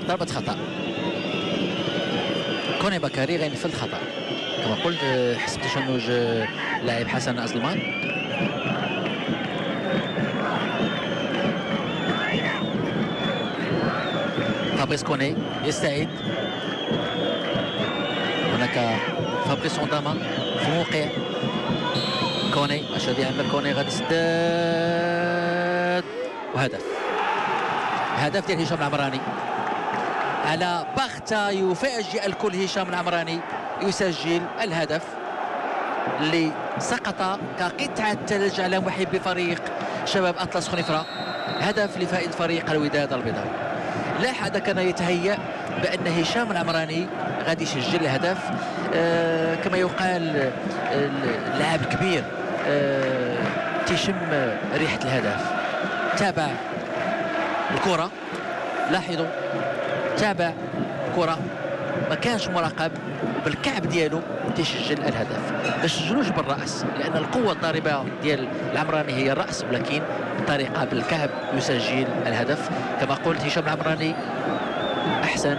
ضربة خطأ. كوني بكاري غينفذ خطأ كما قلت. حسب تشنج لاعب حسن أزلمان. فابريس كوني يستعيد. هناك فابريس اونداما في موقع كوني. اش غادي يعمل كوني؟ غادي يسدد وهدف. هدف ديال هشام العمراني على بغتة يفاجئ الكل. هشام العمراني يسجل الهدف اللي سقط كقطعة ثلج على محبي فريق شباب أطلس خنيفرة. هدف لفائدة فريق الوداد البيضاوي. لا أحد كان يتهيأ بأن هشام العمراني غادي يسجل الهدف. كما يقال اللاعب كبير تشم ريحة الهدف. تابع الكرة، لاحظوا تابع الكرة، ما كانش مراقب، بالكعب ديالو تيسجل الهدف. ما سجلوش بالراس لان القوه الضاربه ديال العمراني هي الراس، ولكن بطريقه بالكعب يسجل الهدف. كما قلت هشام العمراني احسن